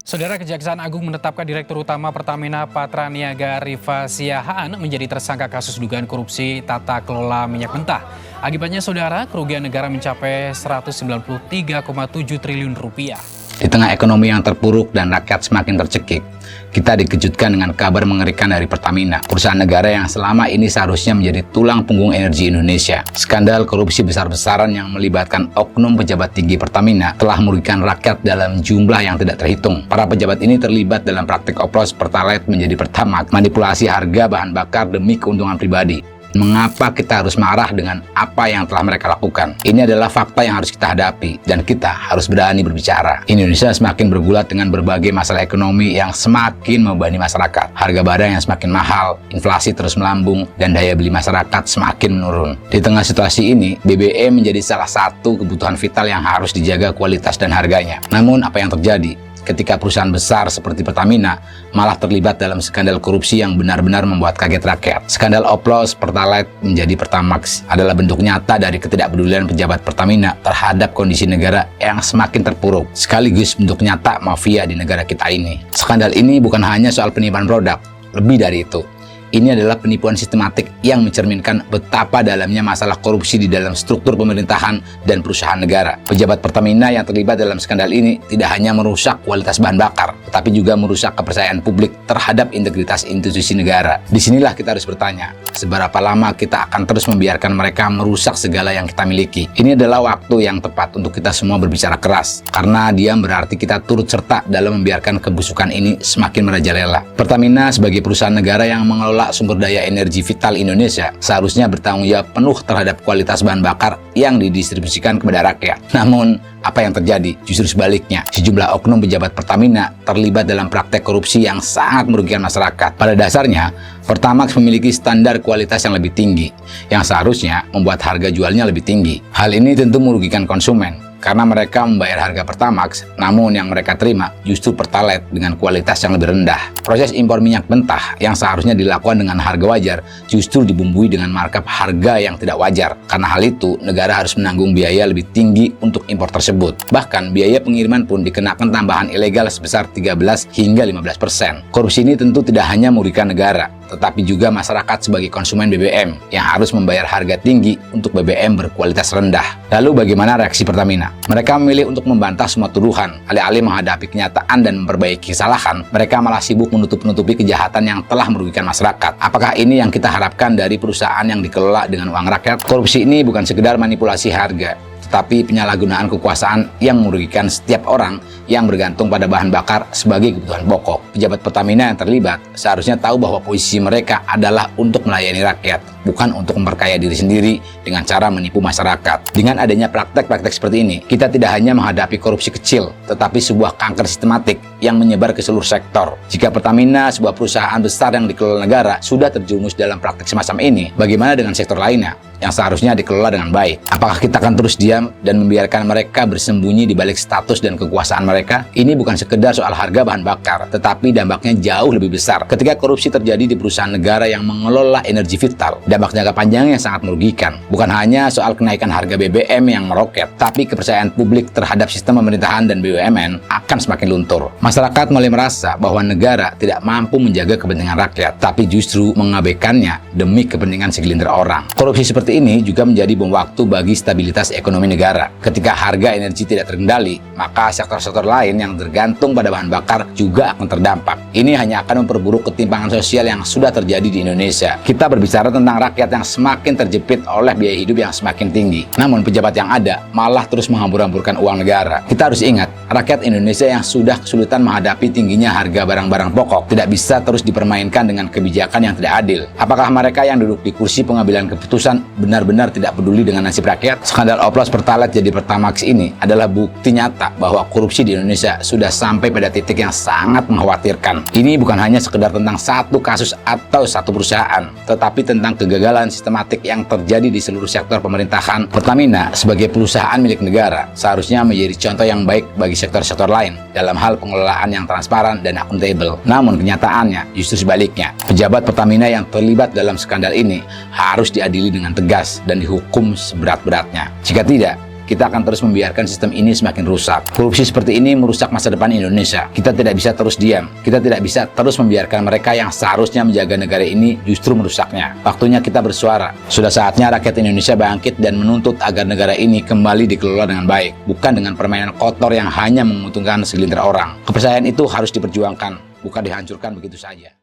Saudara, Kejaksaan Agung menetapkan Direktur Utama Pertamina Patraniaga Rifa Siahaan menjadi tersangka kasus dugaan korupsi tata kelola minyak mentah. Akibatnya, saudara, kerugian negara mencapai 193,7 triliun rupiah. Di tengah ekonomi yang terpuruk dan rakyat semakin tercekik, kita dikejutkan dengan kabar mengerikan dari Pertamina, perusahaan negara yang selama ini seharusnya menjadi tulang punggung energi Indonesia. Skandal korupsi besar-besaran yang melibatkan oknum pejabat tinggi Pertamina telah merugikan rakyat dalam jumlah yang tidak terhitung. Para pejabat ini terlibat dalam praktik oplos Pertalite menjadi Pertamax, manipulasi harga bahan bakar demi keuntungan pribadi. Mengapa kita harus marah dengan apa yang telah mereka lakukan? Ini adalah fakta yang harus kita hadapi, dan kita harus berani berbicara. Indonesia semakin bergulat dengan berbagai masalah ekonomi yang semakin membebani masyarakat. Harga barang yang semakin mahal, inflasi terus melambung, dan daya beli masyarakat semakin menurun. Di tengah situasi ini, BBM menjadi salah satu kebutuhan vital yang harus dijaga kualitas dan harganya. Namun, apa yang terjadi ketika perusahaan besar seperti Pertamina malah terlibat dalam skandal korupsi yang benar-benar membuat kaget rakyat? Skandal oplos Pertalite menjadi Pertamax adalah bentuk nyata dari ketidakpedulian pejabat Pertamina terhadap kondisi negara yang semakin terpuruk, sekaligus bentuk nyata mafia di negara kita ini. Skandal ini bukan hanya soal penipuan produk, lebih dari itu. Ini adalah penipuan sistematik yang mencerminkan betapa dalamnya masalah korupsi di dalam struktur pemerintahan dan perusahaan negara. Pejabat Pertamina yang terlibat dalam skandal ini tidak hanya merusak kualitas bahan bakar, tetapi juga merusak kepercayaan publik terhadap integritas institusi negara. Disinilah kita harus bertanya, seberapa lama kita akan terus membiarkan mereka merusak segala yang kita miliki? Ini adalah waktu yang tepat untuk kita semua berbicara keras, karena diam berarti kita turut serta dalam membiarkan kebusukan ini semakin merajalela. Pertamina sebagai perusahaan negara yang mengelola sumber daya energi vital Indonesia seharusnya bertanggung jawab penuh terhadap kualitas bahan bakar yang didistribusikan kepada rakyat. Namun, apa yang terjadi? Justru sebaliknya, sejumlah oknum pejabat Pertamina terlibat dalam praktek korupsi yang sangat merugikan masyarakat. Pada dasarnya, Pertamax memiliki standar kualitas yang lebih tinggi, yang seharusnya membuat harga jualnya lebih tinggi. Hal ini tentu merugikan konsumen, karena mereka membayar harga Pertamax, namun yang mereka terima justru Pertalite dengan kualitas yang lebih rendah. Proses impor minyak mentah yang seharusnya dilakukan dengan harga wajar justru dibumbui dengan markup harga yang tidak wajar. Karena hal itu, negara harus menanggung biaya lebih tinggi untuk impor tersebut. Bahkan, biaya pengiriman pun dikenakan tambahan ilegal sebesar 13 hingga 15%. Korupsi ini tentu tidak hanya merugikan negara, tetapi juga masyarakat sebagai konsumen BBM yang harus membayar harga tinggi untuk BBM berkualitas rendah. Lalu bagaimana reaksi Pertamina? Mereka memilih untuk membantah semua tuduhan. Alih-alih menghadapi kenyataan dan memperbaiki kesalahan, mereka malah sibuk menutup-nutupi kejahatan yang telah merugikan masyarakat. Apakah ini yang kita harapkan dari perusahaan yang dikelola dengan uang rakyat? Korupsi ini bukan sekedar manipulasi harga, tetapi penyalahgunaan kekuasaan yang merugikan setiap orang yang bergantung pada bahan bakar sebagai kebutuhan pokok. Pejabat Pertamina yang terlibat seharusnya tahu bahwa posisi mereka adalah untuk melayani rakyat, bukan untuk memperkaya diri sendiri dengan cara menipu masyarakat. Dengan adanya praktek-praktek seperti ini, kita tidak hanya menghadapi korupsi kecil, tetapi sebuah kanker sistematik yang menyebar ke seluruh sektor. Jika Pertamina, sebuah perusahaan besar yang dikelola negara, sudah terjerumus dalam praktek semacam ini, bagaimana dengan sektor lainnya yang seharusnya dikelola dengan baik? Apakah kita akan terus diam dan membiarkan mereka bersembunyi di balik status dan kekuasaan mereka? Ini bukan sekedar soal harga bahan bakar, tetapi dampaknya jauh lebih besar. Ketika korupsi terjadi di perusahaan negara yang mengelola energi vital, dampak jangka panjangnya sangat merugikan. Bukan hanya soal kenaikan harga BBM yang meroket, tapi kepercayaan publik terhadap sistem pemerintahan dan BUMN akan semakin luntur. Masyarakat mulai merasa bahwa negara tidak mampu menjaga kepentingan rakyat, tapi justru mengabaikannya demi kepentingan segelintir orang. Korupsi seperti ini juga menjadi bom waktu bagi stabilitas ekonomi negara. Ketika harga energi tidak terkendali, maka sektor-sektor lain yang tergantung pada bahan bakar juga akan terdampak. Ini hanya akan memperburuk ketimpangan sosial yang sudah terjadi di Indonesia. Kita berbicara tentang rakyat yang semakin terjepit oleh biaya hidup yang semakin tinggi. Namun pejabat yang ada malah terus menghambur-hamburkan uang negara. Kita harus ingat, rakyat Indonesia yang sudah kesulitan menghadapi tingginya harga barang-barang pokok tidak bisa terus dipermainkan dengan kebijakan yang tidak adil. Apakah mereka yang duduk di kursi pengambilan keputusan benar-benar tidak peduli dengan nasib rakyat? Skandal oplos Pertalite jadi Pertamax ini adalah bukti nyata bahwa korupsi di Indonesia sudah sampai pada titik yang sangat mengkhawatirkan. Ini bukan hanya sekedar tentang satu kasus atau satu perusahaan, tetapi tentang kegagalan sistematik yang terjadi di seluruh sektor pemerintahan. Pertamina sebagai perusahaan milik negara seharusnya menjadi contoh yang baik bagi sektor-sektor lain dalam hal pengelolaan yang transparan dan akuntabel. Namun kenyataannya justru sebaliknya. Pejabat Pertamina yang terlibat dalam skandal ini harus diadili dengan tegas dan dihukum seberat-beratnya. Jika tidak, kita akan terus membiarkan sistem ini semakin rusak. Korupsi seperti ini merusak masa depan Indonesia. Kita tidak bisa terus diam. Kita tidak bisa terus membiarkan mereka yang seharusnya menjaga negara ini justru merusaknya. Waktunya kita bersuara. Sudah saatnya rakyat Indonesia bangkit dan menuntut agar negara ini kembali dikelola dengan baik, bukan dengan permainan kotor yang hanya menguntungkan segelintir orang. Kepercayaan itu harus diperjuangkan, bukan dihancurkan begitu saja.